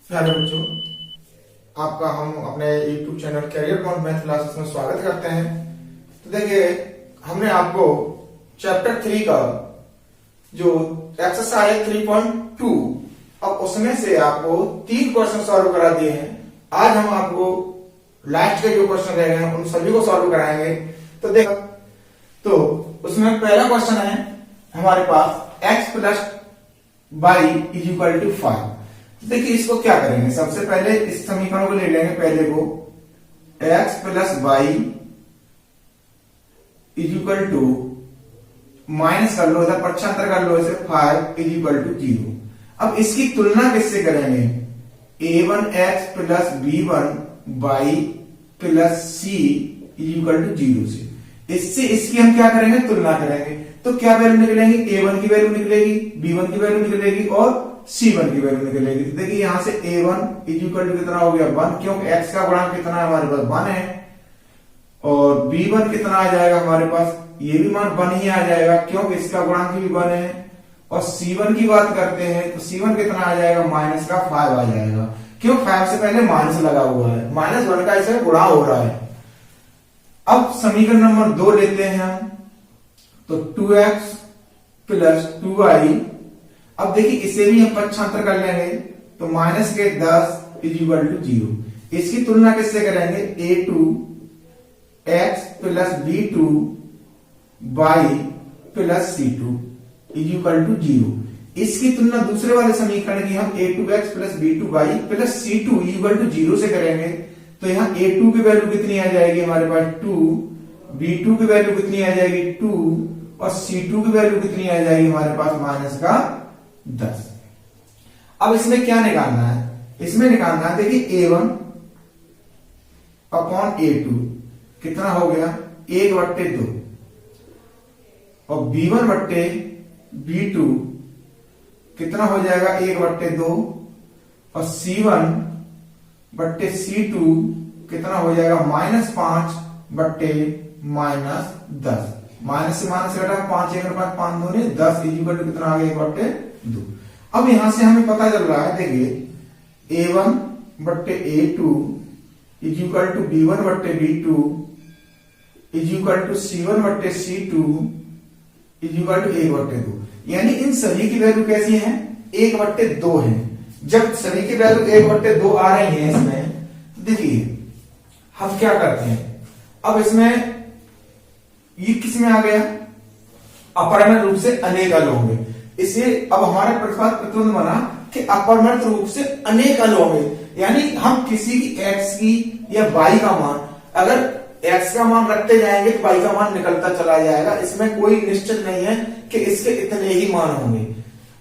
Hello बच्चों, आपका हम अपने YouTube channel career bond math classes में स्वागत करते हैं। तो देखिए, हमने आपको चैप्टर 3 का जो एक्सरसाइज 3.2 अब उसमें से आपको 3 क्वेश्चन सॉल्व करा दिए हैं। आज हम आपको लास्ट के जो क्वेश्चन रह गए हैं उन सभी को सॉल्व कराएंगे। तो देखो, तो उसमें पहला क्वेश्चन है हमारे पास x plus y is equal to 5। देखिए, इसको क्या करेंगे, सबसे पहले इस समीकरण को ले लेंगे, पहले को x plus y is equal to minus कर लो, इधर पक्षांतर कर लो, इसे 5 इज इक्वल टू 0। अब इसकी तुलना किससे करेंगे, a1x plus b1 y plus c is equal to 0 से। इससे इसकी हम क्या करेंगे, तुलना करेंगे। तो क्या वैल्यू निकलेंगी, a1 की वैल्यू निकलेगी, b1 की वैल्यू निकलेगी और c1 की वैल्यू निकलेगी। तो देखिए, यहां से a1 इज इक्वल टू कितना हो गया 1, क्योंकि x का गुणांक कितना है हमारे पास 1 है, और b1 कितना आ जाएगा हमारे पास, ये भी मान 1 ही आ जाएगा क्योंकि इसका गुणांक भी 1 है। और c1 की बात करते हैं तो c1 कितना आ जाएगा, माइनस का 5 आ जाएगा, क्यों 5 से पहले माइनस लगा हुआ है, -1 का इसे गुणा हो रहा है। अब समीकरण नंबर 2 लेते हैं हम, तो 2x प्लस 2y। अब देखिए, इसे भी हम पक्षांतर कर लेंगे, तो माइनस के 10 इज इक्वल टू 0। इसकी तुलना किससे करेंगे, a2x plus b2 y plus c2 is equal to 0। इसकी तुलना दूसरे वाले समीकरण की हम a2x plus b2 y plus c2 is equal to 0 से करेंगे। तो यहाँ a2 की वैल्यू कितनी आ जाएगी हमारे पास 2, b2 की वैल्यू कितनी आ जाएगी 2 और c2 की वैल्यू कितनी आ जाएगी हमारे पास माइनस का 10। अब इसमें क्या निकालना है, इसमें निकालना है, देखिए a1 अपॉन a2 कितना हो गया 1/2 और b1 बट्टे b2 कितना हो जाएगा 1/2 और c1 बट्टे c2 कितना हो जाएगा -5 बट्टे -10। माइनस से माइनस घटा 5 1 5 5 2 10 इज इक्वल टू कितना आ गया 1/2। अब यहां से हमें पता चल रहा है, देखिए a1 बट्टे a2 is equal to b1 बट्टे b2 is equal to c1 बट्टे c2 इज इक्वल टू 1/2। यानी इन सभी की वैल्यू कैसी है, 1/2 है। जब सभी की वैल्यू 1/2 आ रही है इसमें, तो देखिए हम क्या करते हैं, अब इसमें ये किस में आ गया, अपरिमेय रूप से अनेक अल होंगे। इसे अब हमारा प्रतिबंध बना कि अपरिमेय रूप से अनेक अल होंगे, यानी हम किसी की x की या y का मान, अगर x का मान रखते जाएंगे तो y का मान निकलता चला जाएगा। इसमें कोई निश्चित नहीं है कि इसके इतने ही मान होंगे।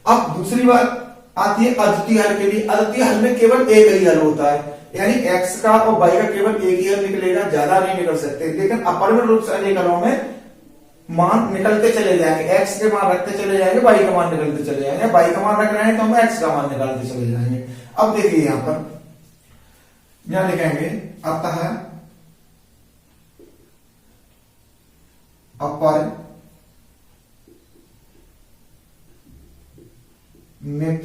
अब दूसरी बात आती है अद्वितीय हल के लिए। अद्वितीय हल में केवल एक ही हल होता है, यानी x का और y का केवल एक ही हल निकलेगा, ज्यादा नहीं निकल सकते। लेकिन अपरिमेय रूप से अनेक हलों में मान निकलते चले जाएंगे, x के मान रखते चले जाएंगे, y का मान निकलते चले जाएंगे। y का मान रख रहे हैं तो हम x का मान निकालते चले जाएंगे। अब देखिए यहां पर यहां लिखेंगे, अतः अपरिमित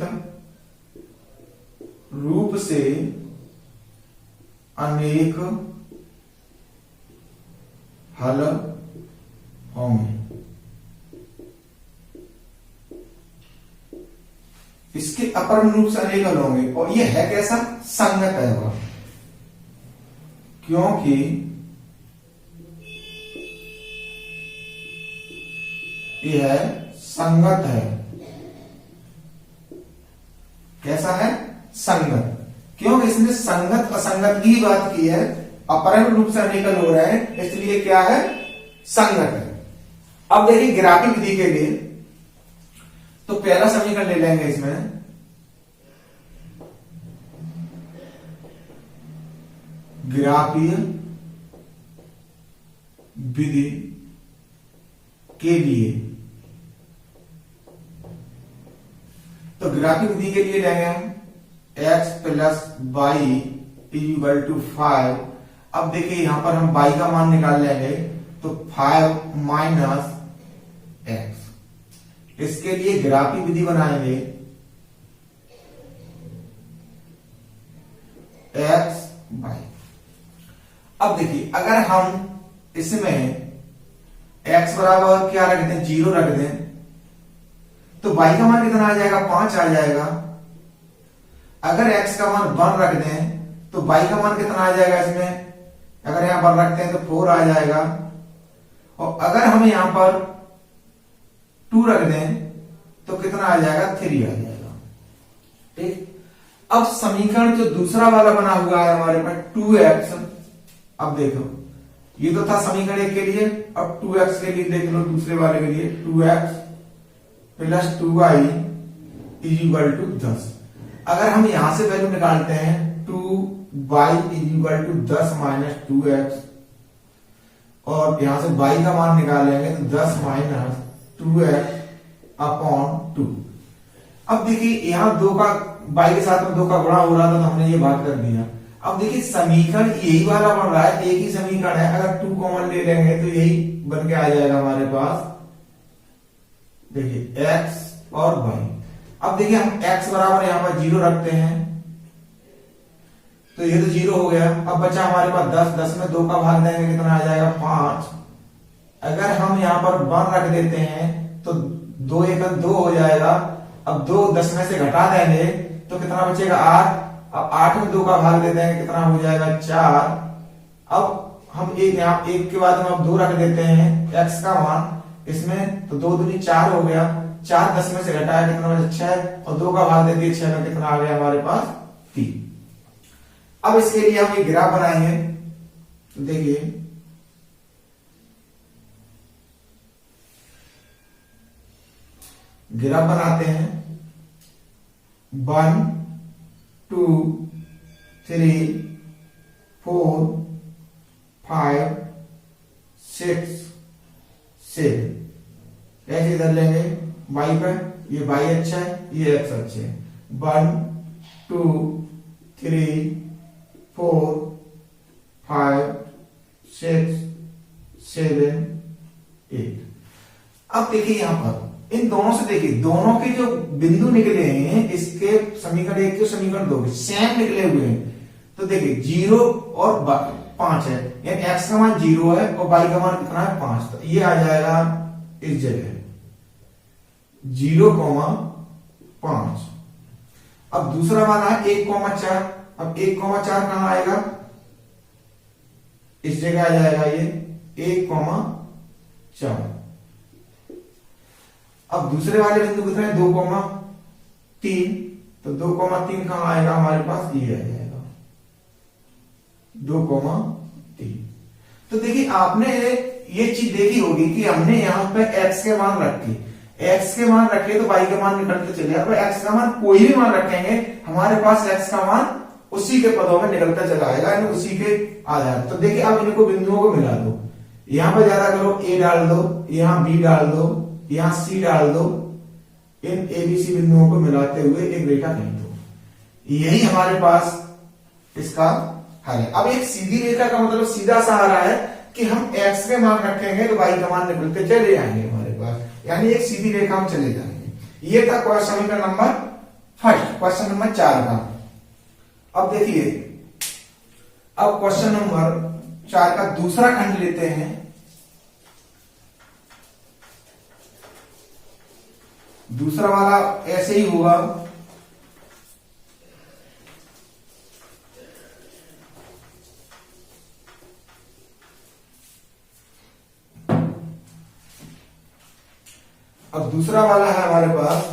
रूप से अनेक हल होंगे। इसके अपरिमित रूप से अनेक हल होंगे, और यह है कैसा, संगत है वह, क्योंकि यह संगत है। कैसा है, संगत, क्योंकि इसने संगत असंगत की बात की है, अपरिमेय रूप से अनेक हल हो रहे हैं, इसलिए क्या है, संगत है। अब देखिए ग्राफिक विधि के लिए, तो पहला समीकरण ले लेंगे इसमें, ग्राफीय विधि के लिए, तो ग्राफिक विधि के लिए लेंगे हम x plus y is equal to 5। अब देखिए यहां पर हम y का मान निकाल लेंगे, तो 5 माइनस x। इसके लिए ग्राफी विधि बनाएंगे, एक्स वाई। अब देखिए अगर हम इसमें x बराबर क्या रख दें, 0 रख दें, तो y का मान कितना आ जाएगा, 5 आ जाएगा। अगर x का मान 1 रख दें तो y का मान कितना आ जाएगा, इसमें अगर यहां पर रखते हैं तो 4 आ जाएगा। और अगर हम यहां पर 2 रख दें तो कितना आ जाएगा, 3 आ जाएगा। ठीक, अब समीकरण जो दूसरा वाला बना हुआ है हमारे पास 2x, अब देखो ये तो था समीकरण 1 के लिए, अब 2x के लिए देख लो, दूसरे वाले के लिए 2x plus 2y is equal to 10। अगर हम यहां से वैल्यू निकालते हैं 2y is equal to 10 minus 2x, और यहां से y का मान निकालेंगे तो 10 माइनस 2x अपॉन 2। अब देखिए यहां 2 का y के साथ में 2 का गुणा हो रहा था तो हमने ये बात कर दिया। अब देखिए समीकरण यही वाला बन रहा है, एक ही समीकरण है, अगर 2 कॉमन ले लेंगे तो यही बन के आ जाएगा हमारे पास। देखिए x और y। अब देखिए हम x बराबर यहां पर 0 रखते हैं तो ये तो 0 हो गया। अब बचा हमारे पास 10, 10 में 2 का भाग देंगे कितना आ जाएगा, 5। अगर हम यहां पर 1 रख देते हैं तो 2 1 2 हो जाएगा। अब 2 10 में से घटा देंगे तो कितना बचेगा, 8। अब 8 में 2 का भाग देते हैं कितना हो जाएगा, 4। अब हम एक यहां 1 के बाद हम अब 2 रख देते हैं x का मान इसमें, तो 2 दूनी 4 हो गया। 4 10 में से घटाया कितना बचा, 6, और 2 का भाग दे दिए 6 में, कितना आ गया हमारे पास, 3। अब इसके लिए हम एक ग्राफ बनाएंगे, तो देखिए ग्राफ बनाते हैं 1 2 3 4 5 6 7। कैसे इधर लेंगे, y पे, ये y अच्छा है, ये x अच्छा है। 1 2 3 4 5 6 7 8। अब देखिए यहां पर इन दोनों से देखिए, दोनों के जो बिंदु निकले हैं इसके समीकरण 1 के समीकरण 2 के सेम निकले हुए हैं। तो देखिए 0 और 5 है, यानी x का मान 0 है और y का मान कितना है, 5। तो ये आ जाएगा इस जगह 0,5। अब दूसरा वाला है 1,4। अब 1,4 कहां आएगा, इस जगह आ जाएगा ये 1,4। अब दूसरे वाले बिंदु कितने, 2,3। तो 2,3 कहां आएगा हमारे पास, ये आ जाएगा 2,3। तो देखिए आपने ये चीज देखी होगी कि हमने यहां पे x के मान रखे, x के मान रखे तो y के मान निकलते चले। अब x का मान कोई भी मान रखेंगे हमारे पास x का मान उसी के पदों में निकलता चला आएगा, यानी उसी के आधार। तो देखिए अब इनको बिंदुओं को मिला दो, यहां पर ज्यादा करो, a डाल दो, यहां b डाल दो, यहां c डाल दो, इन abc बिंदुओं को मिलाते हुए एक रेखा खींच दो। यही हमारे पास इसका हल है। अब एक सीधी रेखा का मतलब सीधा सहारा है कि हम x के मान रखेंगे तो y का मान निकलते चले आएंगे हमारे पास, यानी एक सीधी रेखा हम चले जाएंगे। ये था क्वेश्चन समीकरण नंबर फर्स्ट, क्वेश्चन नंबर 4 का। अब देखिए अब क्वेश्चन नंबर 4 का दूसरा खंड लेते हैं। दूसरा वाला ऐसे ही होगा, अब दूसरा वाला है हमारे पास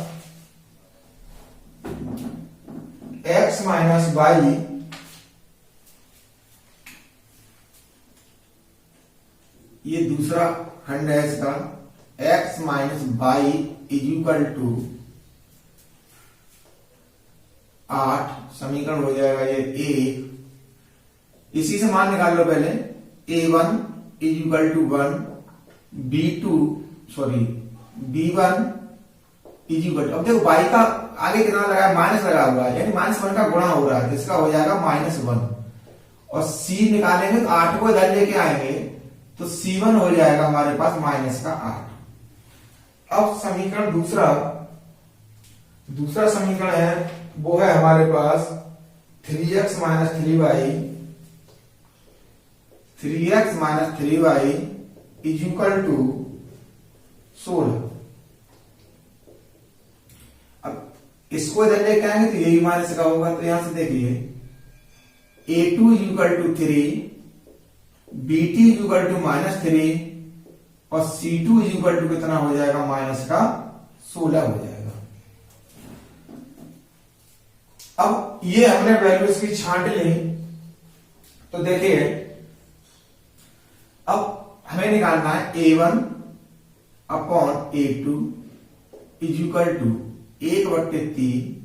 x माइनस वाई ये दूसरा खंड है इसका, x minus y is equal to 8। समीकरण हो जाएगा ये 1। इसी से मान निकाल लो पहले, a1 is equal to 1, b1 is equal. अब देखो y का आगे कितना लगा है, माइनस लगा हुआ है, यानी -1 का गुणा हो रहा है, जिसका हो जाएगा -1। और c निकालेंगे तो 8 को इधर लेके आएंगे तो c1 हो जाएगा हमारे पास -8। अब समीकरण दूसरा समीकरण है वो है हमारे पास 3x minus 3y is equal to 16। अब इसको इधर लेके आएंगे तो यही माइनस का होगा, तो यहां से देखिए a2 is equal to 3, bt is equal to -3 और c2 इज इक्वल टू कितना हो जाएगा, माइनस का 16 हो जाएगा। अब ये हमने वैल्यू इसकी छांट ली, तो देखिए अब हमें निकालना है a1 upon a2 is equal to 1/3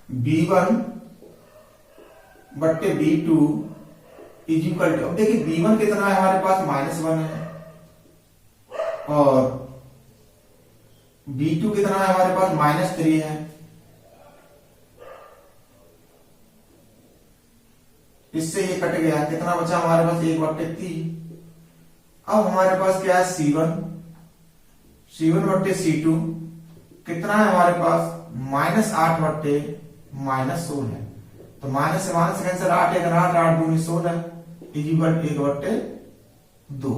b1 बट्टे b2 इज इक्वल टू, अब देखिए b1 कितना है हमारे पास, -1 है और b2 कितना है हमारे पास, -3 है। इससे ये कट गया, कितना बचा हमारे पास, 1/3। अब हमारे पास क्या है, c1 बट्टे c2 कितना है हमारे पास, -8 बट्टे -16। तो माइनस से minus cancel, 8 1 8 8 2 16 is equal to 1/2।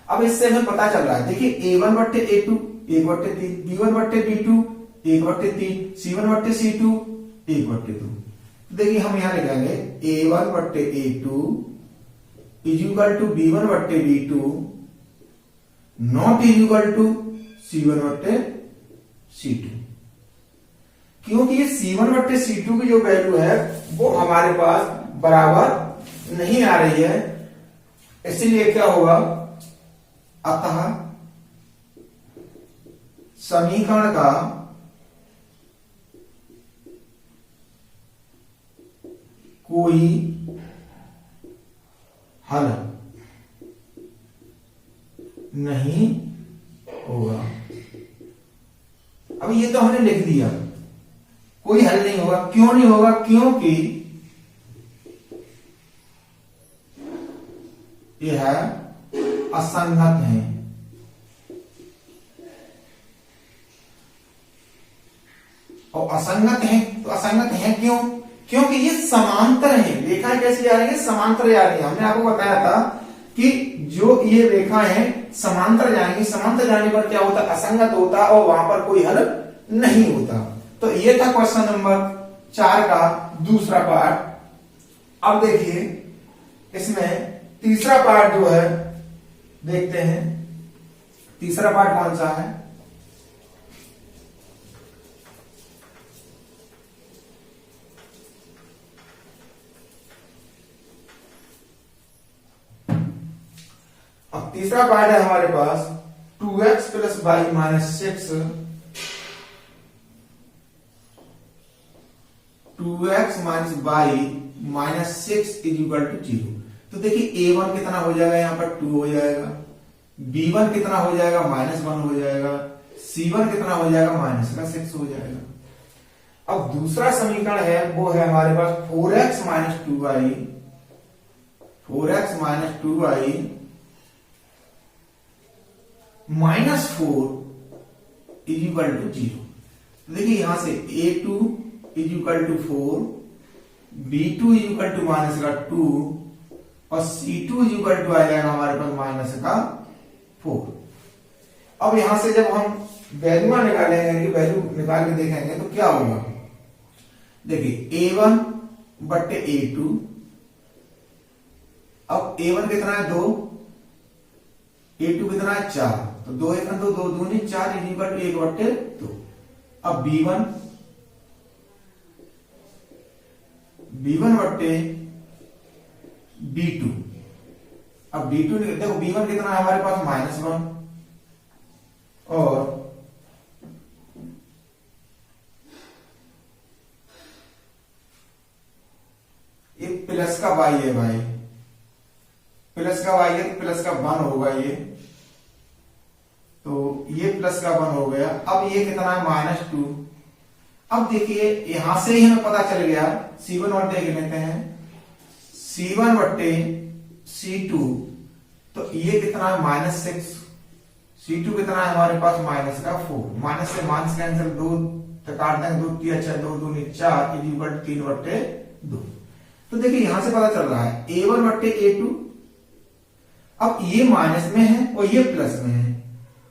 अब इससे हमें पता चल रहा है, देखिए a1 बट्टे a2 1/3, b1 बट्टे b2 1/3, c1 बट्टे c2 1/2। देखिए हम यहां लिखेंगे a1 बट्टे a2 is equal to b1 बट्टे b2 not is equal to c1 बट्टे c2, क्योंकि ये c1 बट्टे c2 की जो वैल्यू है वो हमारे पास बराबर नहीं आ रही है, इसलिए क्या होगा, अतः समीकरण का कोई हल नहीं होगा। अब ये तो हमने लिख दिया, कोई हल नहीं होगा। क्यों नहीं होगा, क्योंकि यह असंगत है। और असंगत है तो असंगत है क्यों, क्योंकि ये समांतर है। रेखाएं कैसी आ रही है, समांतर जा रही है। हमने आपको बताया था कि जो ये रेखाएं समांतर जाएंगी, समांतर जाने पर क्या होता, असंगत होता और वहां पर कोई हल नहीं होता। तो ये था क्वेश्चन नंबर 4 का दूसरा पार्ट। अब देखिए इसमें तीसरा पार्ट जो है देखते हैं। तीसरा पार्ट कौन सा है, अब तीसरा पार्ट है हमारे पास 2x plus y minus 6, 2x minus y minus 6 is equal to 0। तो देखिए a1 कितना हो जाएगा, यहां पर 2 हो जाएगा, b1 कितना हो जाएगा, -1 हो जाएगा, c1 कितना हो जाएगा, -6 हो जाएगा। अब दूसरा समीकरण है वो है हमारे पास 4x minus 2y, 4x minus 2y -4 is equal to 0। देखिए यहां से a2 is equal to 4, b2 is equal to -2 और c2 इज इक्वल टू आ जाएगा हमारे पास -4। अब यहां से जब हम वैल्यू निकालेंगे, वैल्यू निकाल के देखेंगे तो क्या होगा, देखिए a1 बट्टे a2, अब a1 कितना है 2, a2 कितना है 4, तो 2 1 2 2 2 4 इज इक्वल टू 1/2। अब b1 बट्टे b2, अब b2 देखो b1 कितना है हमारे पास -1 और ये प्लस का y है भाई, प्लस का y है तो प्लस का 1 होगा ये, तो ये प्लस का 1 हो गया। अब ये कितना है -2। अब देखिए यहां से ही हमें पता चल गया, c1 बट्टे लेते हैं, c1 बट्टे c2, तो ये कितना है -6, C2 कितना है हमारे पास माइनस का 4, माइनस से माइनस कैंसिल, 2 तो काट देंगे, 2 3 अच्छा 2 2 4 इज इक्वल टू 3/2। तो देखिए यहां से पता चल रहा है A1/A2, अब ये माइनस में है और ये प्लस में है,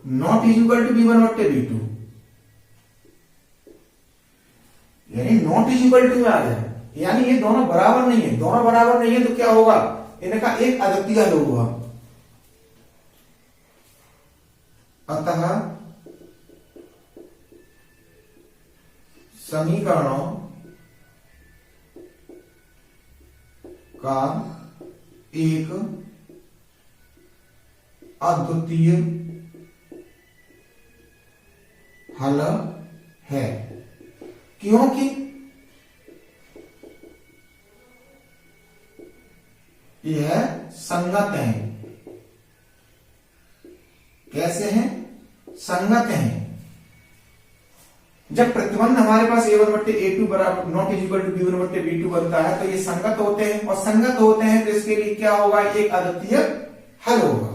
not is equal to B1/B2, यानी नॉट इज इक्वल टू में आ जाए, यानी ये दोनों बराबर नहीं है। दोनों बराबर नहीं है तो क्या होगा, इनका एक अद्वितीय हल होगा। अतः समीकरणों का एक अद्वितीय हल है, क्योंकि यह संगत है। कैसे हैं, संगत हैं। जब प्रतिबंध हमारे पास A1/A2 बराबर not is equal to B1/B2 बनता है तो ये संगत होते हैं, और संगत होते हैं तो इसके लिए क्या होगा, एक अद्वितीय हल होगा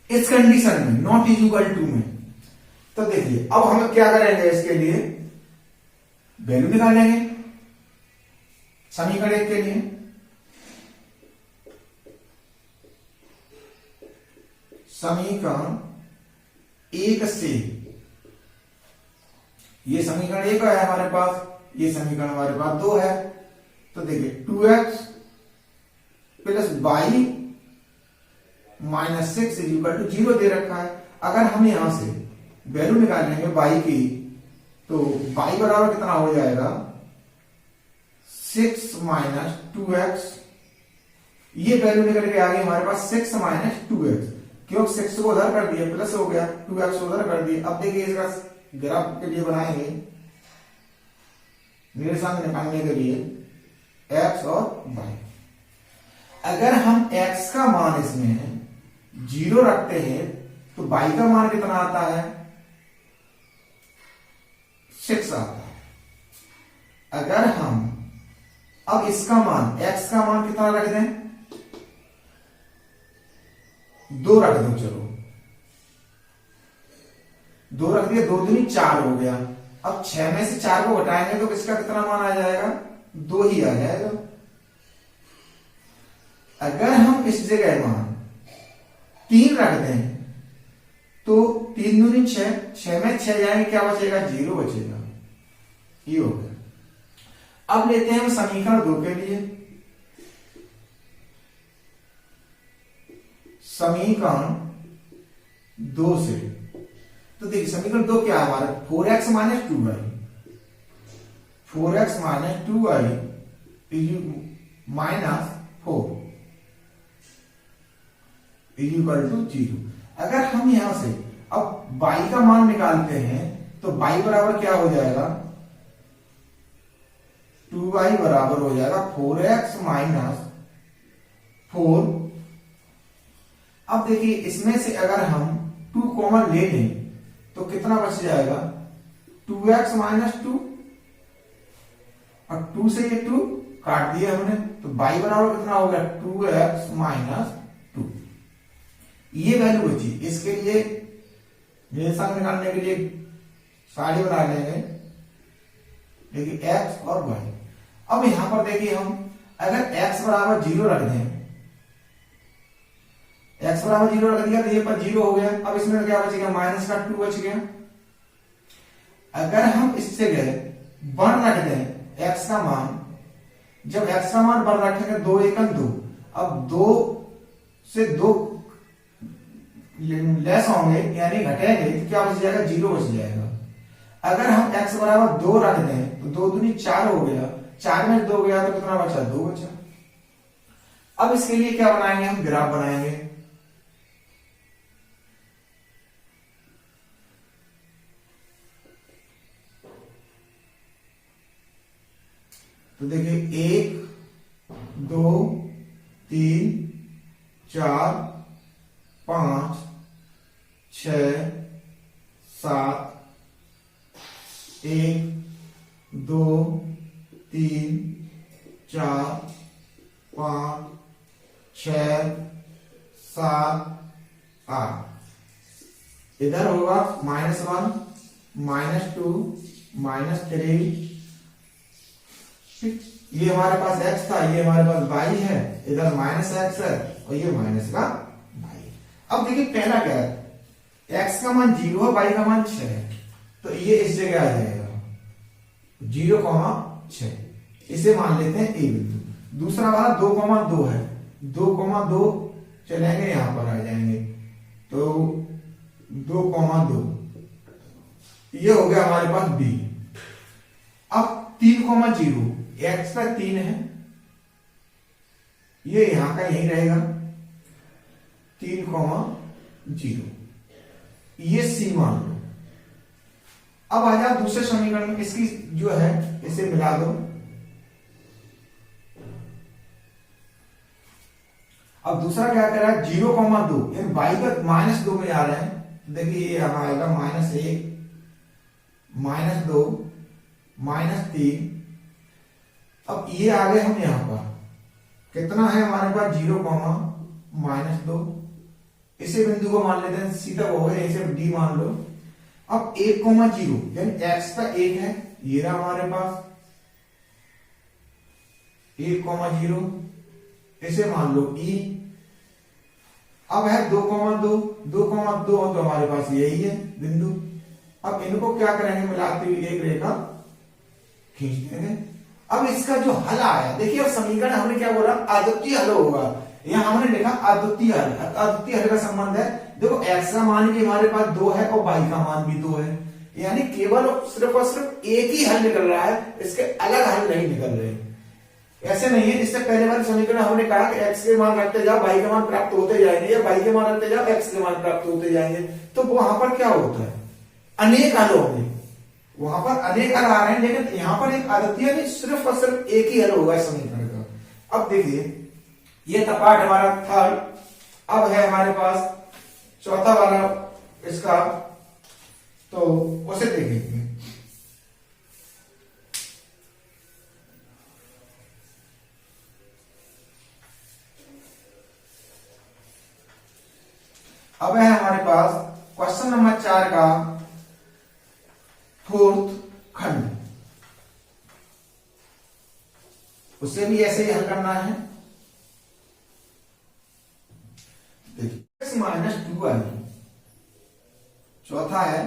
इस कंडीशन में, नॉट इज इक्वल टू में। तो देखिए अब हम क्या करेंगे, इसके लिए वैल्यू निकालेंगे समीकरण एक के लिए। समीकरण एक से, ये समीकरण एक है हमारे पास, ये समीकरण हमारे पास 2 है। तो देखिए 2x plus y minus 6 is equal to 0 दे रखा है। अगर हम यहां से वैल्यू निकालेंगे y की, तो y बराबर कितना हो जाएगा, 6 माइनस 2x, ये वैल्यू निकल के आ गई हमारे पास 6 माइनस 2x, क्योंकि 6 को उधर कर दिया प्लस हो गया, 2x उधर कर दिया। अब देखिए इसका ग्राफ के लिए बनाएंगे, निर्देशांक निकालने के लिए x और y। अगर हम x का मान इसमें 0 रखते हैं तो y का मान कितना आता है, 6 आता है। अगर हम अब इसका मान, x का मान कितना रख दें, 2 रख दो, चलो 2 रख दिया, 2 दूनी 4 हो गया। अब 6 में से 4 को घटाएंगे तो किसका कितना मान आ जाएगा, 2 ही आ जाएगा। अगर हम इस जगह मान 3 रख दें तो 3 दूनी 6, 6 में 6 जाएंगे, क्या बचेगा, 0 बचेगा, ये हो गया। अब लेते हैं हम समीकरण 2 के लिए। समीकरण 2 से, तो देखिए समीकरण 2 क्या है हमारा, 4x minus 2y, 4x minus 2y minus 4 is equal to 0। अगर हम यहां से अब y का मान निकालते हैं तो y बराबर क्या हो जाएगा, 2y बराबर हो जाएगा 4x माइनस 4। अब देखिए इसमें से अगर हम 2 कॉमन ले लें तो कितना बच जाएगा, 2x माइनस 2, और 2 से ये 2 काट दिया हमने, तो y बराबर कितना हो गया, 2x माइनस 2। ये वैल्यू बची। इसके लिए निर्देशांक निकालने के लिए साड़ी बना लेंगे, देखिए x और y। अब यहां पर देखिए हम अगर x बराबर 0 रख दें, x बराबर 0 रख दिया तो ये पर 0 हो गया। अब इसमें क्या बचेगा, माइनस का 2 बच गया। अगर हम इस जगह 1 रख दें x का मान, जब x का मान 1 रखेंगे 2 एकम 2, अब 2 से 2 लेस होंगे यानी घटेंगे तो क्या बच जाएगा, 0 बच जाएगा। अगर हम x बराबर 2 रख दें तो 2 दूनी 4 हो गया, 4 में 2 गया तो कितना बचा, 2 बचा। अब इसके लिए क्या बनाएंगे, हम ग्राफ बनाएंगे। तो देखिए 1 2 3 4 5 6 7, 1 2 3 4 5 6 7 8। इधर होगा -1, -2, -3, ये हमारे पास x था, ये हमारे पास y है, इधर -x है और ये माइनस का y। अब देखिए पहला क्या है, x का मान 0 है, y का मान 6 है, तो ये इस जगह आ जाएगा 0,6, इसे मान लेते हैं a बिंदु। दूसरा वाला 2,2 है, 2,2 चलेंगे यहां पर आ जाएंगे, तो 2,2 ये हो गया हमारे पास b। अब 3,0 x का 3 है, ये यहां का यही रहेगा 3,0, ये c मान लो। अब आ जाओ दूसरे समीकरण में, इसकी जो है इसे मिला दो। अब दूसरा क्या कर रहा है, 0,2 यानी y का -2 में आ रहे हैं, तो देखिए ये यहां आएगा -1, -2, -3। अब ये आ गए हम यहां पर, कितना है हमारे पास 0,-2, इसे बिंदु को मान लेते हैं, सीधा वो है, इसे d मान लो। अब 1,0 यानी x का 1 है, ये रहा हमारे पास 1,0, इसे मान लो e। अब है 2,2, 2,2 तो हमारे पास यही है बिंदु। अब इनको क्या करेंगे, मिलाते हुए एक रेखा खींच देंगे। अब इसका जो हल आया, देखिए अब समीकरण हमने क्या बोला, अद्वितीय हल होगा, यहां हमने लिखा अद्वितीय हल। अद्वितीय हल का संबंध है, देखो x का मान भी हमारे पास 2 है और y का मान भी 2 है, यानी केवल सिर्फ और सिर्फ एक ही हल निकल रहा है, इसके अलग हल नहीं निकल रहे। ऐसे नहीं है, इससे पहले वाले समीकरण हमने कहा कि x के मान रखते जाओ y के मान प्राप्त होते जाएंगे, या y के मान रखते जाओ x के मान प्राप्त होते जाएंगे, तो वहां पर क्या होता है, अनेक हल होंगे, वहां पर अनेक हल आ रहे हैं, लेकिन यहां पर एक अद्वितीय नहीं, सिर्फ और सिर्फ एक ही हल होगा इस समीकरण का। अब देखिए ये था पार्ट हमारा थर्ड। अब है हमारे पास चौथा वाला इसका, तो उसे देखेंगे। अब है हमारे पास क्वेश्चन नंबर 4 का फोर्थ खंड, उसे भी ऐसे ही हल करना है। देखिए -2i, चौथा है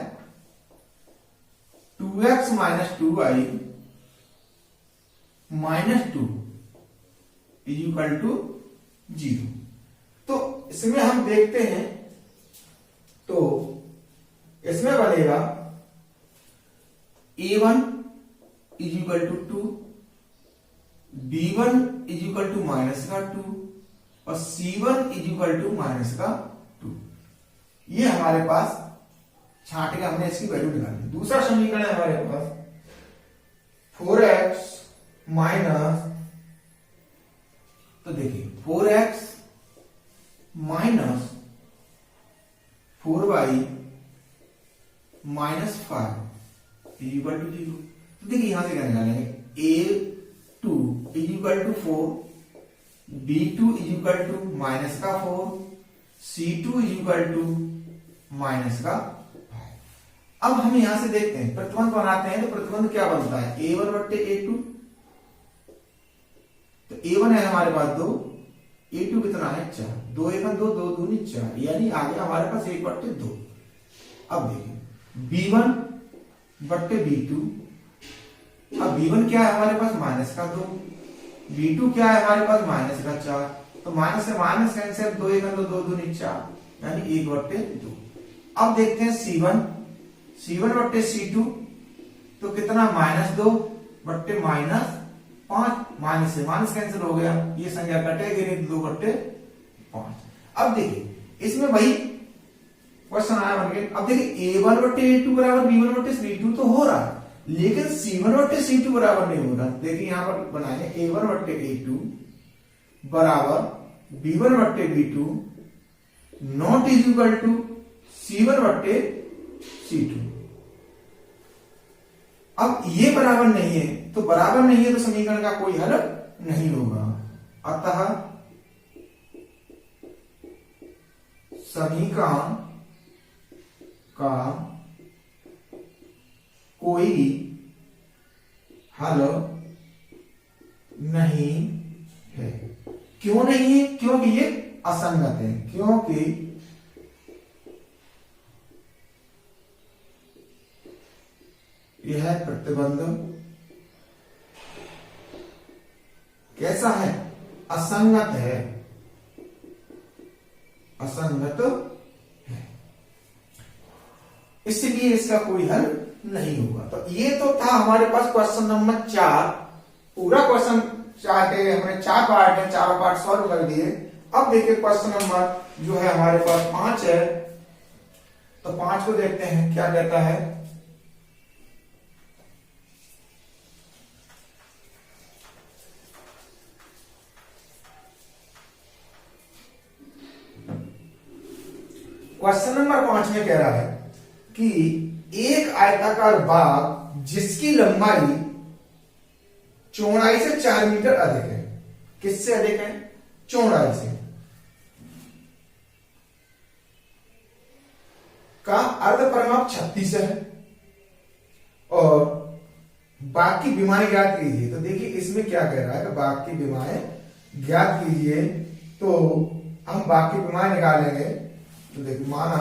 2x - 2i -2 = 0। तो इसमें हम देखते हैं, तो इसमें बनेगा a1 = 2, b1 = -2 और c1 = -2। ये हमारे पास छांटे का हमने इसकी वैल्यू निकाली। दूसरा समीकरण है हमारे पास 4x माइनस, तो देखिए 4x माइनस 4y माइनस 5 = 0। तो देखिए यहां से क्या निकालेंगे, a2 = 4, b2 = -4, c2 = -5। अब हम यहां से देखते हैं, प्रतिबंध बनाते हैं, तो प्रतिबंध क्या बनता है, a1/a2, तो a1 है हमारे पास 2, a2 कितना है 4, 2 1 2, 2 2 4, यानी आ गया हमारे पास 1/2। अब देखिए b1/b2, अब b1 क्या है हमारे पास -2, b2 क्या है हमारे पास -4, तो माइनस से माइनस कैंसिल, 2 1 2, 2 2 4, यानी 1/2। अब देखते हैं c1/c2, तो कितना -2/-5, माइनस से माइनस कैंसिल हो गया, ये संख्या कटेगी नहीं, 2/5। अब देखिए इसमें वही क्वेश्चन आया बन गया। अब देखिए a1/a2 बराबर b1/c2 तो हो रहा है, लेकिन c1/c2 बराबर नहीं हो रहा। देखिए यहां पर बनाए a1/a2 बराबर b1/b2 not equal to c1/c2। अब ये बराबर नहीं है, तो बराबर नहीं है तो समीकरण का कोई हल नहीं होगा। अतः समीकरण का कोई हल नहीं है। क्यों नहीं है? क्योंकि ये असंगत है, क्योंकि यह प्रतिबंध कैसा है? असंगत है, असंगत है, इसलिए इसका कोई हल नहीं होगा। तो ये तो था हमारे पास क्वेश्चन नंबर 4। पूरा क्वेश्चन चाहते हमने 4 पार्ट है, चारों पार्ट सॉल्व कर दिए। अब देखिए क्वेश्चन नंबर जो है हमारे पास 5 है, तो 5 को देखते हैं क्या कहता है। क्वेश्चन नंबर 5 में कह रहा है कि एक आयताकार बाग जिसकी लंबाई चौड़ाई से 4 मीटर अधिक है। किससे अधिक है? चौड़ाई से। का अर्ध परिमाप 36 है और बाग की विमाएं ज्ञात कीजिए। तो देखिए इसमें क्या कह रहा है कि बाग की विमाएं ज्ञात कीजिए। तो हम बाग की विमाएं निकालेंगे। तो देखिए माना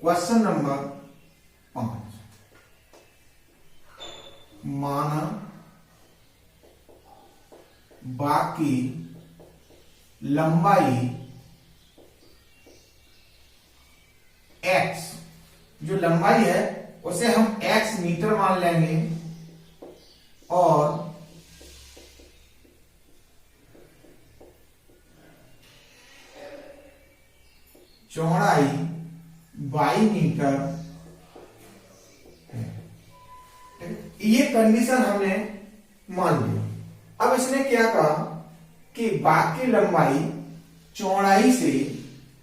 क्वेश्चन नंबर 5, माना बाग की लंबाई x, जो लंबाई है उसे हम x मीटर मान लेंगे और चौड़ाई 22 मीटर है। ये कंडीशन हमने मान ली। अब इसने क्या कहा कि बाग की लंबाई चौड़ाई से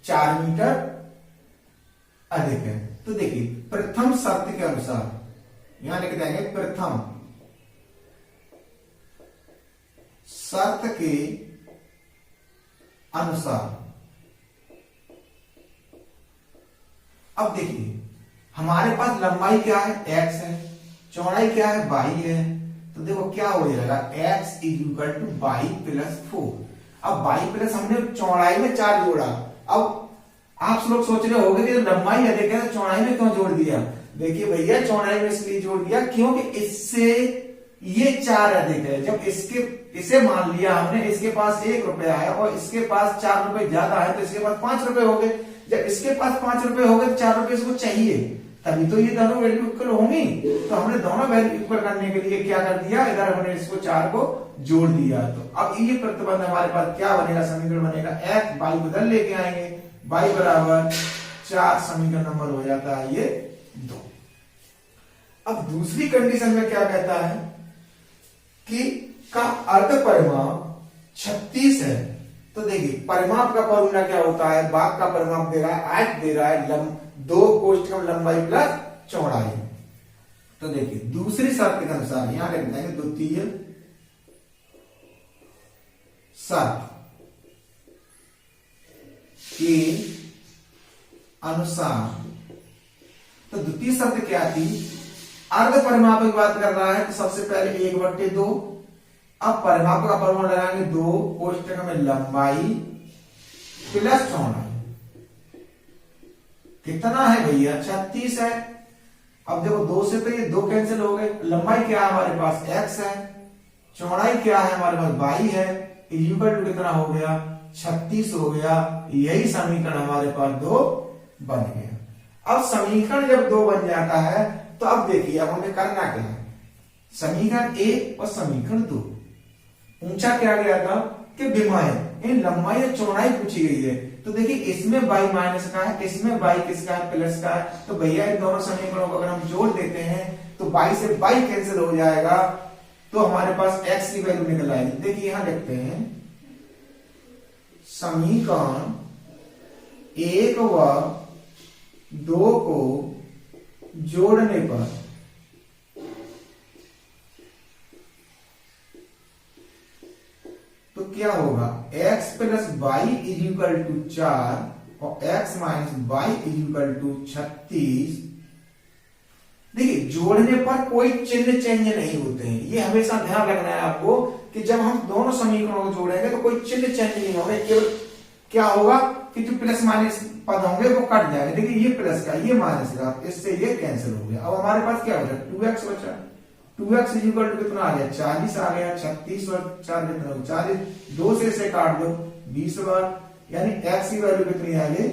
4 मीटर अधिक है। तो देखिए प्रथम शर्त के अनुसार यहां लिख देंगे, प्रथम शर्त के अनुसार। अब देखिए हमारे पास लंबाई क्या है? x है, चौड़ाई क्या है? 22 है। तो देखो क्या हो जाएगा, x इक्वल टू 22 प्लस 4। अब 22 प्लस हमने चौड़ाई में 4 जोड़ा। अब आप लोग सोच रहे होंगे कि लंबाई अधिक है तो चौड़ाई में क्यों जोड़ दिया? देखिए भैया चौड़ाई में इसलिए जोड़ दिया क्योंकि इससे ये 4 अधिक है। जब इसे मान लिया हमने, इसके पास 1 रुपया है और इसके पास 4 रुपए ज्यादा है, तो इसके पास 5 रुपए हो गए। जब इसके पास 5 रुपए हो गए तो 4 रुपए इसको चाहिए, तभी तो ये दोनों वैल्यू इक्वल होंगी। तो हमने दोनों वैल्यू इक्वल करने के लिए क्या कर दिया, इधर हमने इसको 4 को जोड़ दिया। तो अब ये प्रतिबंध हमारे पास क्या बनेगा, समीकरण बनेगा x, y बदल लेके आएंगे, y बराबर 4, समीकरण नंबर हो जाता है ये 2। अब दूसरी कंडीशन में क्या कहता है कि का अर्ध परिमाप 36 है। तो देखिए परिमाप का फॉर्मूला क्या होता है, बाग का परिमाप दे रहा है, आयत दे रहा है, 2 कोष्ठक लंबाई प्लस चौड़ाई। तो देखिए दूसरी शर्त के अनुसार यहां लिख देंगे, द्वितीय शर्त के अनुसार। तो द्वितीय शर्त क्या थी, अर्ध परिमाप की बात कर रहा है तो सबसे पहले 1/2। अब परिमाप का फॉर्मूला लगाएंगे, 2 कोष्ठक में लंबाई प्लस चौड़ाई। कितना है भैया, 36 है। अब देखो 2 से तो ये 2 कैंसिल हो गए। लंबाई क्या है हमारे पास, x है, चौड़ाई क्या है हमारे पास 22 है, इक्वल टू कितना हो गया, 36 हो गया। यही समीकरण हमारे पास 2 बन गया। अब समीकरण जब 2 बन जाता है तो अब देखिए अब हमें करना क्या है, समीकरण 1 और समीकरण 2 पूछा क्या गया था कि विमाएं, इन लंबाई और चौड़ाई पूछी गई है। तो देखिए इसमें y माइनस का है, इसमें y किसका है, प्लस का है। तो भैया इन दोनों समीकरणों को अगर हम जोड़ देते हैं तो y से y कैंसिल हो जाएगा, तो हमारे पास x की वैल्यू निकल आएगी। देखिए यहां लिखते हैं, समीकरण 1 व 2 को जोड़ने पर तो क्या होगा, x plus y is equal to 4 और x minus y is equal to 36। देखिए जोड़ने पर कोई चिन्ह चेंज नहीं होते हैं, ये हमेशा ध्यान रखना है आपको कि जब हम दोनों समीकरणों को जोड़ेंगे तो कोई चिन्ह चेंज नहीं होगा, केवल क्या होगा कि जो प्लस माइनस पद होंगे वो कट जाएंगे। देखिए ये प्लस का ये माइनस का, इससे ये कैंसिल हो गया। अब हमारे पास क्या बचा, 2x बचा। 2x इज इक्वल टू कितना आ गया, 40 आ गया। 36 और 4 कितना, 40, 2 से इसे काट दो 20 बार, यानी x की वैल्यू कितनी आ गई,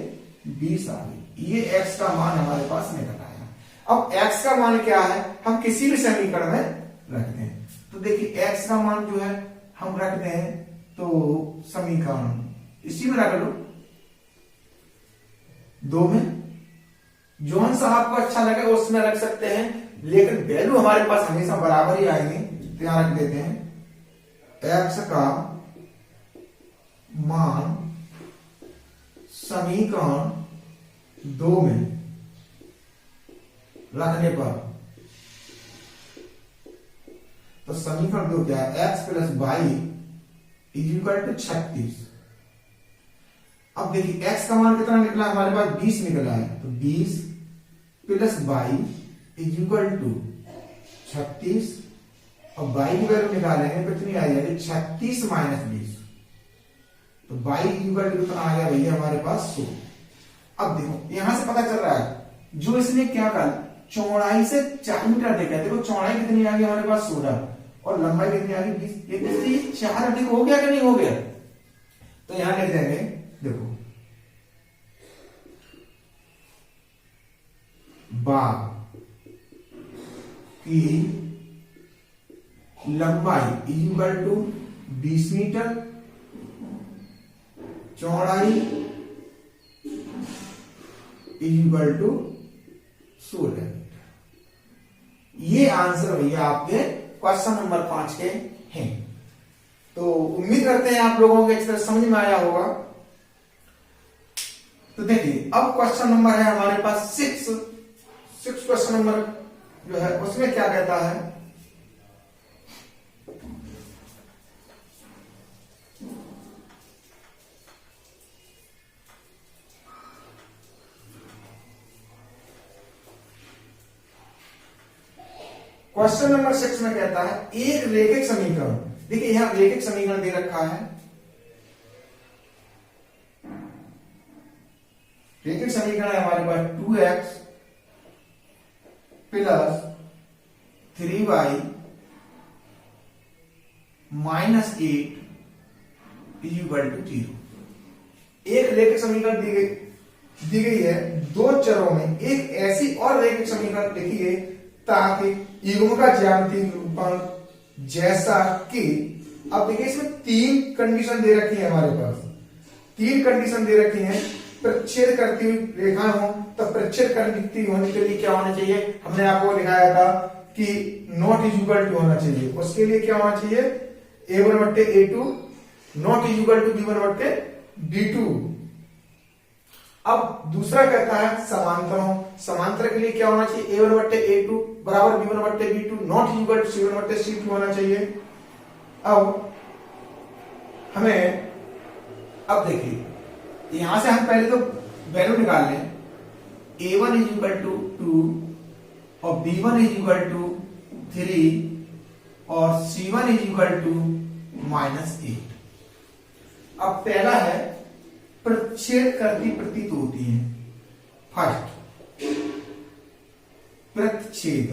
20 आ गई। ये x का मान हमारे पास निकल आया। अब x का मान क्या है, हम किसी भी समीकरण में रखते हैं। तो देखिए x का मान जो है हम रखते हैं तो समीकरण इसी में रख लो, 2 में, जोन सा आपको अच्छा लगे उसमें रख सकते हैं, लेकिन वैल्यू हमारे पास हमेशा बराबर ही आएंगे। तो यहां रख देते हैं x का मान समीकरण 2 में रखने पर, तो समीकरण 2 क्या है, x plus y is equal to 36। अब देखिए x का मान कितना निकला हमारे पास, 20 निकला है। तो 20 plus y is equal to 36 और वाई की वैल्यू निकालेंगे कितनी आ जाएगी, 36 माइनस 20। तो वाई इज इक्वल टू कितना आ गया भैया हमारे पास 100। अब देखो यहां से पता चल रहा है जो इसने क्या कहा, चौड़ाई से 4 मीटर देखा। देखो चौड़ाई कितनी आ गई हमारे पास 16 और लंबाई कितनी आ गई 20। ये 4 अधिक हो गया कि नहीं हो गया, तो यहां लिख देंगे, देखो बाग की लंबाई इज इक्वल टू 20 मीटर, चौड़ाई इज इक्वल टू 16 मीटर। ये आंसर भैया आपके क्वेश्चन नंबर 5 के हैं। तो उम्मीद करते हैं आप लोगों को इस तरह समझ में आया होगा। तो देखिए अब क्वेश्चन नंबर है हमारे पास 6 क्वेश्चन नंबर जो है उसमें क्या कहता है, क्वेश्चन नंबर 6 में कहता है एक रेखिक समीकरण। देखिए यहां रेखिक समीकरण दे रखा है, रेखिक समीकरण है हमारे पास 2x plus 3y minus 8 is equal to 0। एक रेखिक समीकरण दी गई है, दो चरों में एक ऐसी और रेखिक समीकरण लिखिए ताकि युग्म का ज्यामितीय रूपांक जैसा कि, अब देखिए इसमें 3 कंडीशन दे रखी है हमारे पास, 3 कंडीशन दे रखी है। प्रच्छेद करती हुई रेखा हो तो प्रच्छेद करती होने के लिए क्या होना चाहिए, हमने आपको दिखाया था कि नॉट इज इक्वल टू होना चाहिए। उसके लिए क्या होना चाहिए, a1 बट्टे a2 not is equal to b1 बट्टे b2। अब दूसरा कहता है समांतर हो, समांतर के लिए क्या होना चाहिए, a1 बट्टे a2 बराबर b1 बट्टे b2 not is equal to c1 बट्टे c2 होना चाहिए। अब हमें, अब देखिए यहां से हम पहले तो वैल्यू निकाल लें, a1 इज इक्वल टू 2 और b1 इज इक्वल टू 3 और c1 इज इक्वल टू -8। अब पहला है प्रच्छेद करती प्रतीत होती है। फर्स्ट प्रच्छेद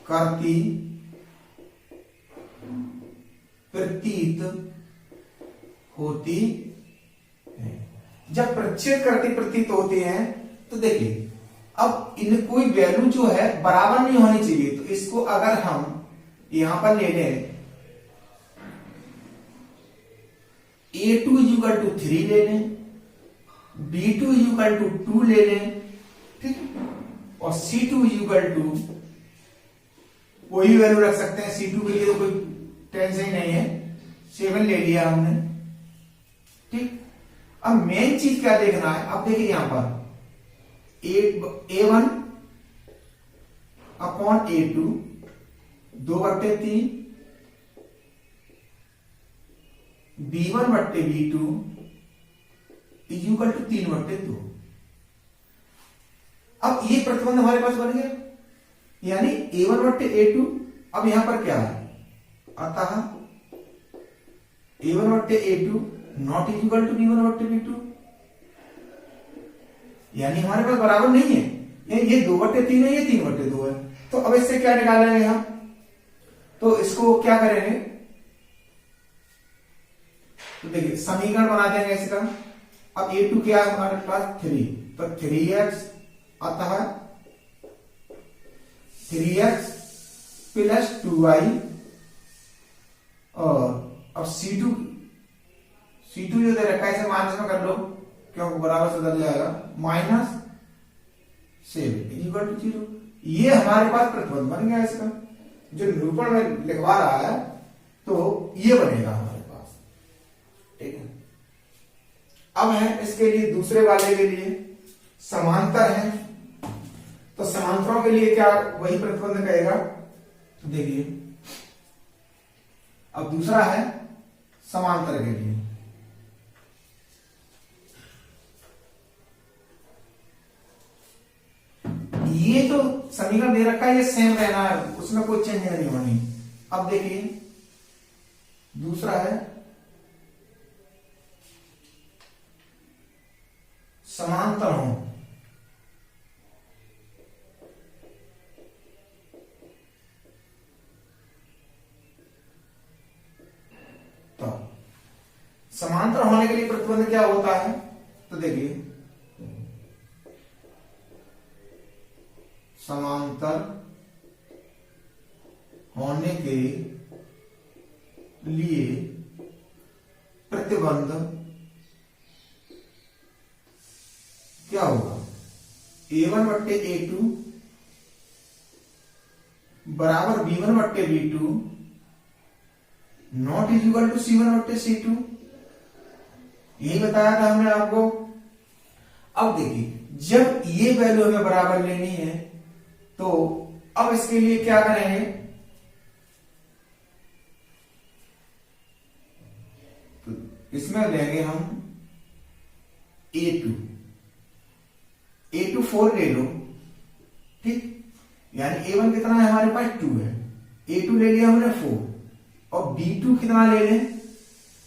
करती प्रतीत होती है। जब प्रच्छेद करती प्रतीत होती है तो देखिए अब इन कोई वैल्यू जो है बराबर नहीं होनी चाहिए। तो इसको अगर हम यहां पर ले लें, a2 इज इक्वल टू 3 ले लें, b2 इज इक्वल टू 2 ले लें, ठीक, और c2 इज इक्वल टू कोई भी वैल्यू रख सकते हैं। c2 के लिए तो कोई टेंशन ही नहीं है, 7 ले लिया हमने, ठीक। अब मेन चीज क्या देखना है, अब देखिए यहां पर a1 upon a2 2/3 B1/B2 is equal to 3/2। अब ये प्रतिबंध हमारे पास बन गया, यानी A1/A2। अब यहां पर क्या है, अतः A1/A2 not is equal to B1/B2, यानी हमारे पास बराबर नहीं है। ये 2/3 है, ये 3/2 है। तो अब इससे क्या निकालेंगे हम, तो इसको क्या करेंगे, तो देखिए समीकरण बना देंगे इसका। अब A2 क्या है हमारे पास 3, तो 3x, अतः 3x प्लस 2y, और अब C2 जो दे रखा है इसे माइनस में कर लो क्योंकि बराबर से बदल जाएगा, -7 इक्वल टू 0। ये हमारे पास प्रतिबंध बन गया इसका, जो निरूपण में लिखवा रहा है तो ये बनेगा हमारे पास, ठीक है। अब है इसके लिए दूसरे वाले के लिए समांतर है, तो समांतरों के लिए क्या वही प्रतिबंध कहेगा, तो देखिए अब दूसरा है समांतर के लिए। ये जो समीकरण दे रखा है ये सेम रहना है, उसमें कोई चेंज नहीं होनी। अब देखिए दूसरा है समांतर हो, तो समांतर होने के लिए प्रतिबंध क्या होता है, तो देखिए समांतर होने के लिए प्रतिबंध क्या होगा, A1/A2 बराबर B1/B2 not is equal to C1/C2। यही बताया था हमने आपको। अब देखिए जब ये वैल्यू हमें बराबर लेनी है तो अब इसके लिए क्या करेंगे, तो इसमें लेंगे हम A2 4 ले लो, ठीक, यानी A1 कितना है हमारे पास 2 है, A2 ले लिया हमने 4, और B2 कितना ले लें,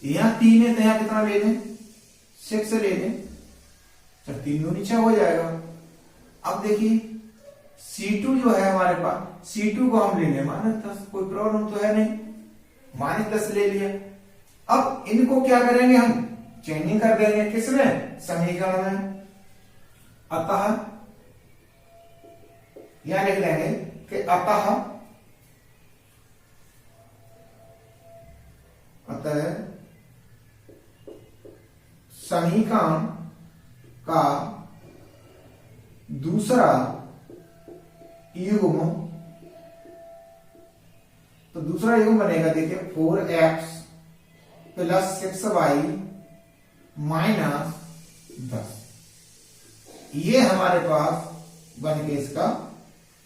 यहां 3 है तो यहां कितना ले लें 6 ले लें, तो 3 नीचे हो जाएगा। अब देखिए C2 जो है हमारे पास, C2 को हम ले लें -10, कोई प्रॉब्लम तो है नहीं, -10 ले लिया। अब इनको क्या करेंगे, हम चेंजिंग कर देंगे किसमें, समीकरण में। अतः यहां लिख लेंगे कि अतः समीकरण का दूसरा युग्म, तो दूसरा युग्म बनेगा देखिए 4x प्लस 6y -10। ये हमारे पास बन के इसका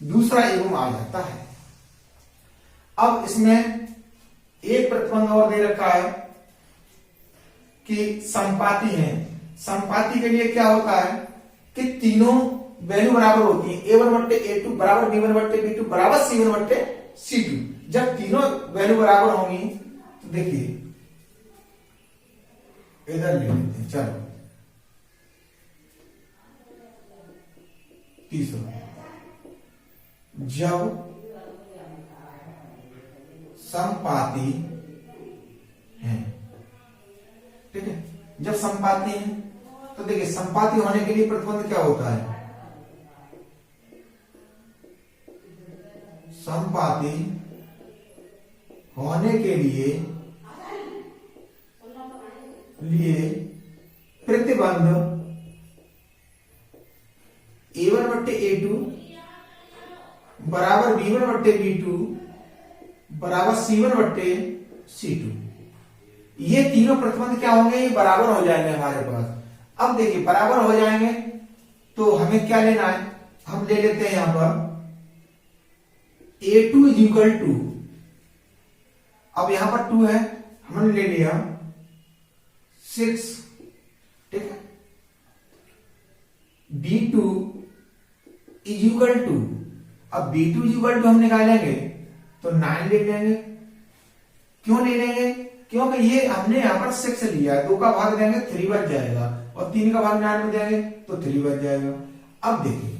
दूसरा युग्म आ जाता है। अब इसमें एक प्रतिबंध और दे रखा है कि संपाती है। संपाती के लिए क्या होता है कि तीनों वैल्यू बराबर होती है, A1/A2 बराबर B1/B2 बराबर C1/C2। जब तीनों वैल्यू बराबर होंगी तो देखिए इधर ले लेते हैं, चलो तीसरा, जब संपाती है, ठीक है, जब संपाती है तो देखिए संपाती होने के लिए प्रतिबंध क्या होता है, संपाती होने के लिए प्रतिबंध A1/A2 बराबर B1/B2 बराबर C1/C2। ये तीनों प्रतिबंध क्या होंगे, ये बराबर हो जाएंगे हमारे पास। अब देखिए बराबर हो जाएंगे तो हमें क्या लेना है, हम ले लेते हैं यहां पर A2 इज इक्वल टू अब यहां पर 2 है, हमने ले लिया 6, ठीक है। B2 इज इक्वल टू, अब B2 इज इक्वल टू हम निकालेंगे तो 9 ले लेंगे। क्यों ले लेंगे? क्योंकि ये हमने यहां पर 6 लिया है, 2 का भाग देंगे 3 बच जाएगा, और 3 का भाग 9 में देंगे तो 3 बच जाएगा। अब देखिए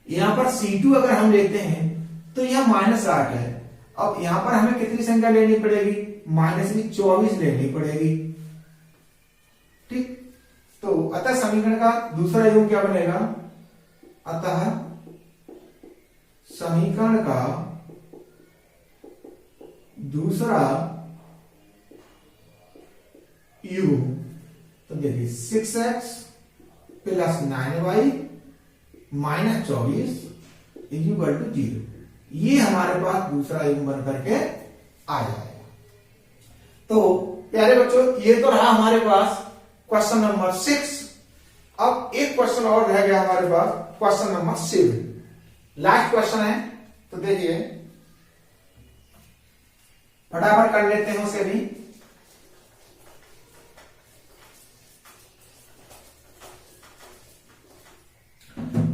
यहां पर C2 अगर हम लेते हैं तो यह -8 है। अब यहां पर हमें कितनी संख्या लेनी पड़ेगी? -24 लेनी पड़ेगी, ठीक। तो अतः समीकरण का दूसरा योग क्या बनेगा? अतः समीकरण का दूसरा योग, तो देखिए 6x plus 9y minus 24 is equal to 0। ये हमारे पास दूसरा योग बन करके आ जाएगा। तो प्यारे बच्चों, ये तो रहा हमारे पास क्वेश्चन नंबर 6। अब एक क्वेश्चन और रह गया हमारे पास, क्वेश्चन नंबर 7, लास्ट क्वेश्चन है। तो देखिए फटाफट कर लेते हैं उसे भी।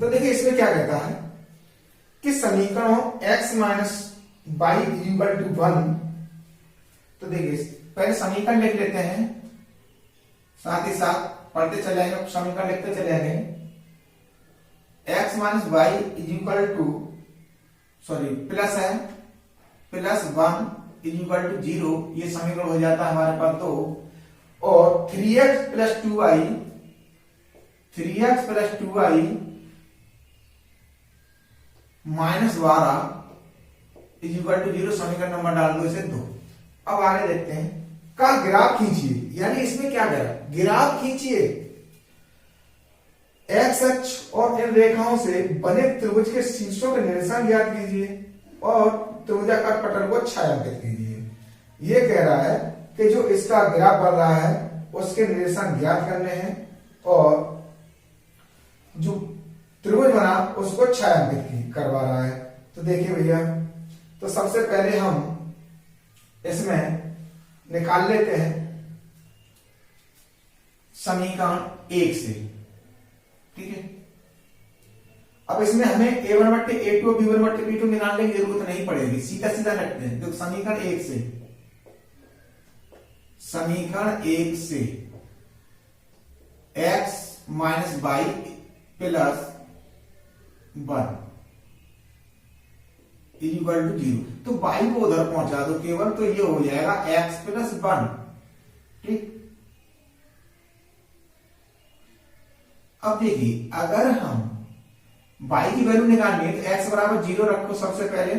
तो देखिए इसमें क्या कहता है कि समीकरणों x minus y equal to 1। तो देखिए पहले समीकरण लिख लेते हैं, साथ ही साथ पढ़ते चले जाएंगे, समीकरण लिखते चले जाएंगे। x minus y is equal to, sorry plus है, प्लस 1 इज इक्वल टू 0, ये समीकरण हो जाता है हमारे पास। तो और 3x plus 2y, 3x plus 2y minus 12 is equal to 0, समीकरण नंबर डाल दो इसे 2। अब आगे देखते हैं, का ग्राफ खींचिए, यानी इसमें क्या करें? ग्राफ खींचिए। एक्स अक्ष और इन रेखाओं से बने त्रिभुज के शीर्षों के निशान ज्ञात कीजिए और त्रिभुजाकार पटल को छायांकित कीजिए। ये कह रहा है कि जो इसका ग्राफ बन रहा है उसके निशान ज्ञात करने हैं और जो त्रिभुज बना उसको छायांकित करवा रहा है। तो देखिए भैया, तो सबसे पहले हम इसमें निकाल लेते हैं समीकरण 1 से, ठीक है। अब इसमें हमें a1 बट्टे a2 और b1 बट्टे b2 निकालने की जरूरत नहीं पड़ेगी, सीधा सीधा रखते हैं। तो समीकरण 1 से, समीकरण 1 से x minus y plus 1 equal to 0। तो y को उधर पहुंचा दो केवल, तो ये हो जाएगा x प्लस 1, ठीक। अब देखिए अगर हम y की वैल्यू निकालनी है तो x बराबर 0 रखो सबसे पहले,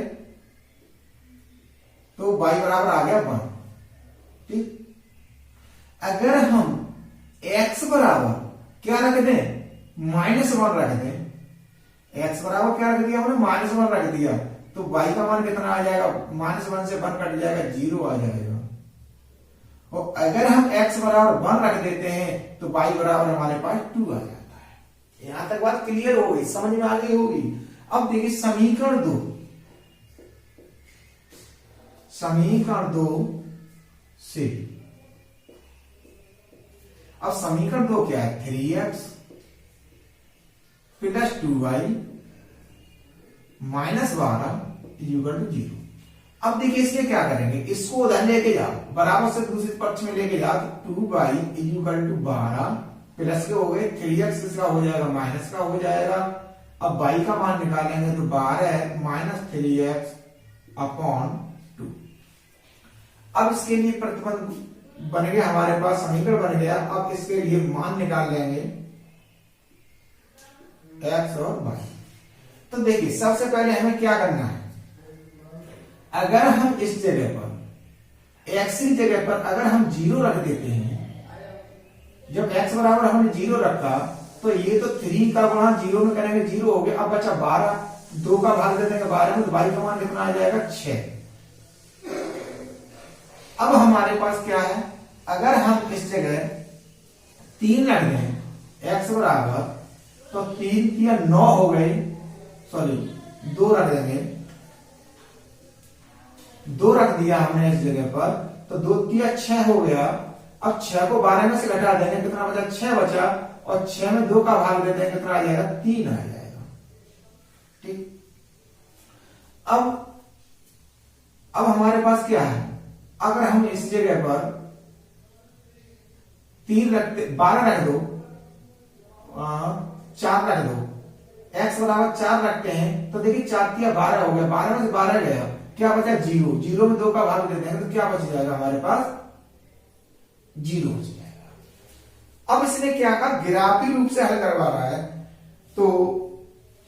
तो y बराबर आ गया 1, ठीक। अगर हम x बराबर क्या रख दें? -1 रख दें। x बराबर क्या रख दिया हमने? -1 रख दिया, तो y का मान कितना आ जाएगा? -1 से 1 कट जाएगा, 0 आ जाएगा। और अगर हम x बराबर 1 रख देते हैं तो y बराबर हमारे पास 2 आ जाता है। यहां तक बात क्लियर हो गई, समझ में आ गई होगी। अब देखिए समीकरण 2, समीकरण 2 से, अब समीकरण 2 क्या है? 3x plus 2y minus 12 equal to 0। अब देखिए इसके क्या करेंगे? इसको उधर लेके जाओ, बराबर से दूसरे पक्ष में लेके जाओ, तो 2y इक्वल टू 12 प्लस के हो गए 3x, इसका हो जाएगा माइनस का हो जाएगा। अब y का मान निकालेंगे तो 12 माइनस 3x अपॉन 2। अब इसके लिए प्रतिबंध बन गया हमारे पास, समीकरण बन गया। अब इसके लिए मान निकाल लेंगे x और y। तो देखिए सबसे पहले हमें क्या करना है? अगर हम इस जगह पर x की जगह पर अगर हम 0 रख देते हैं, जब x बराबर हमने 0 रखा तो ये तो 3 का गुणा 0 में करेंगे 0 हो गया। अब बचा 12, 2 का भाग दे देंगे 12 में, तो y का मान कितना आ जाएगा? 6। अब हमारे पास क्या है? अगर हम इस जगह 3 रख दें x बराबर, तो 3 की 9 हो गई, सॉरी 2 रख देंगे, 2 रख दिया हमने इस जगह पर, तो 2 तिया 6 हो गया। अब 6 को 12 में से घटा देंगे, कितना बचा? 6 बचा, और 6 में 2 का भाग देते हैं, कितना आ जाएगा? 3 आ जाएगा। ठीक। अब हमारे पास क्या है? अगर हम इस जगह पर 3 रखते, 12 रख दो, 4 रख दो, x बराबर 4 रखते हैं, तो देखिए 4 तिया 12 हो गया, 12 में से 12 गया, क्या बचा? 0। 0 में 2 का भाग देते हैं, तो क्या बच जाएगा हमारे पास? 0 बच जाएगा। अब इसने क्या कहा? ग्राफी रूप से हल करवा रहा है, तो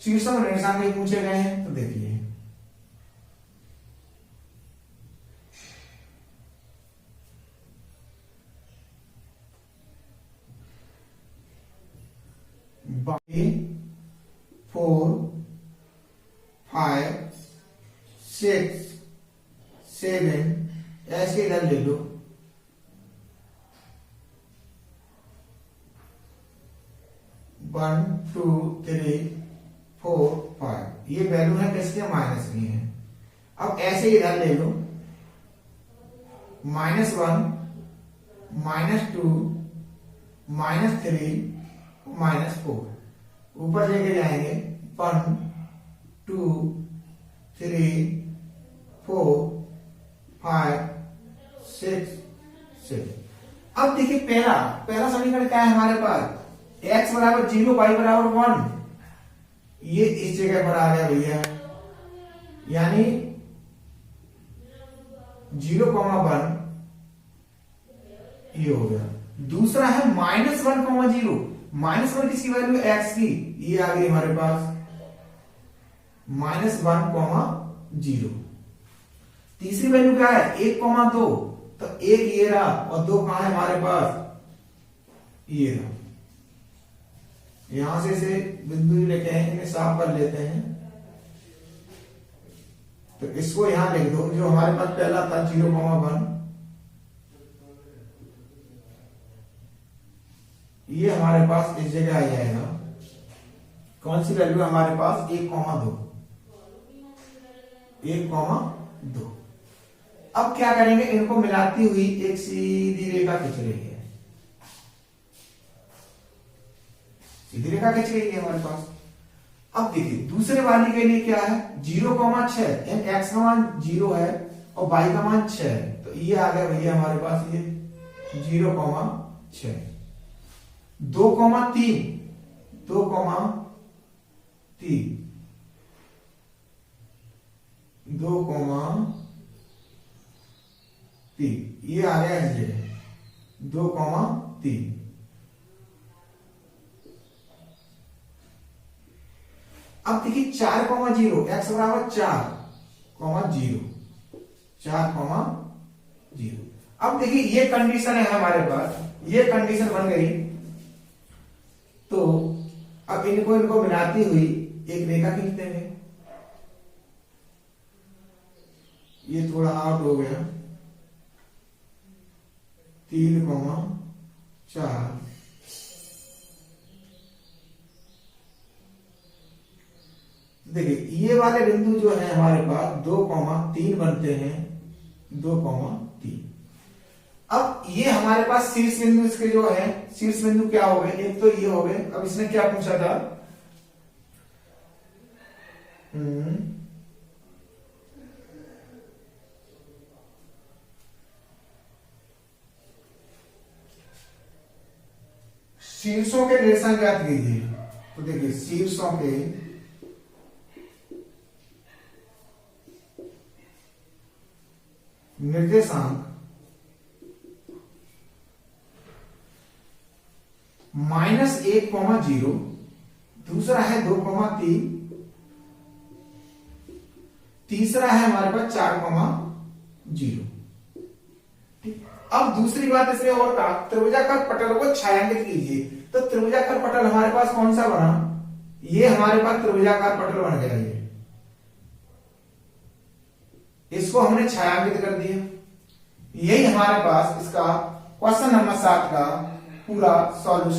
शीर्षक और निर्देशांक पूछे गए हैं, तो देखिए बाई 4 5 6 7 ऐसे इधर ले लो, 1 2 3 4 5, ये वैल्यू है किसके? माइनस की है। अब ऐसे इधर ले लो, -1 -2 -3 -4, ऊपर लेके जाएंगे 1 2 3 4 5 6 7। अब देखिए पहला समीकरण क्या है हमारे पास? x बराबर 0, y बराबर 1, ये इस जगह पर आ गया भैया, यानी 0,1 ये हो गया। दूसरा है -1,0, -1 किसकी वैल्यू? x की, ये आ गई हमारे पास -1,0। तीसरी वैल्यू क्या है? 1,2, तो 1 ये रहा, और 2 कहां है हमारे पास? ये रहा। यहां से बिंदु लेते हैं, इन्हें साफ कर लेते हैं, तो इसको यहां लिख दो, जो हमारे पास पहला था 0,1, ये हमारे पास इस जगह आ जाएगा। कौन सी वैल्यू हमारे पास? 1,2, 1,2। अब क्या करेंगे? इनको मिलाती हुई एक सीधी रेखा खींच रही है, सीधी रेखा खींच रही है हमारे पास। अब देखिए दूसरे वाली के लिए क्या है? 0,6, x का मान 0 है और y का मान 6 है, तो ये आ गया भैया हमारे पास ये 0,6। 2,3, 2,3, 2,3, ये आ गया इस जगह 2,3। अब देखिए 4,0, x बराबर 4,0, 4,0। अब देखिए ये कंडीशन है हमारे पास, ये कंडीशन बन गई, तो अब इनको मिलाती हुई एक रेखा खींच देंगे। ये थोड़ा आउट हो गया, 3,4। देखिए ये वाले बिंदु जो है हमारे पास 2,3 बनते हैं, 2,3। अब ये हमारे पास शीर्ष बिंदु इसके जो है, शीर्ष बिंदु क्या हो गए? एक तो ये हो गए। अब इसने क्या पूछा था? शीर्षों के निर्देशांक ज्ञात कीजिए। तो देखिए शीर्षों के निर्देशांक -1,0, दूसरा है 2,3, तीसरा है हमारे पास 4,0। ठीक। अब दूसरी बात इसमें और कहा, त्रिभुजाकार पटल को छायांकित कीजिए। तो त्रिभुजाकार पटल हमारे पास कौन सा बना? ये हमारे पास त्रिभुजाकार पटल बन गया। ये इसको हमने छायांकित कर दिया। यही हमारे पास इसका क्वेश्चन नंबर 7 का पूरा सॉल्यूशन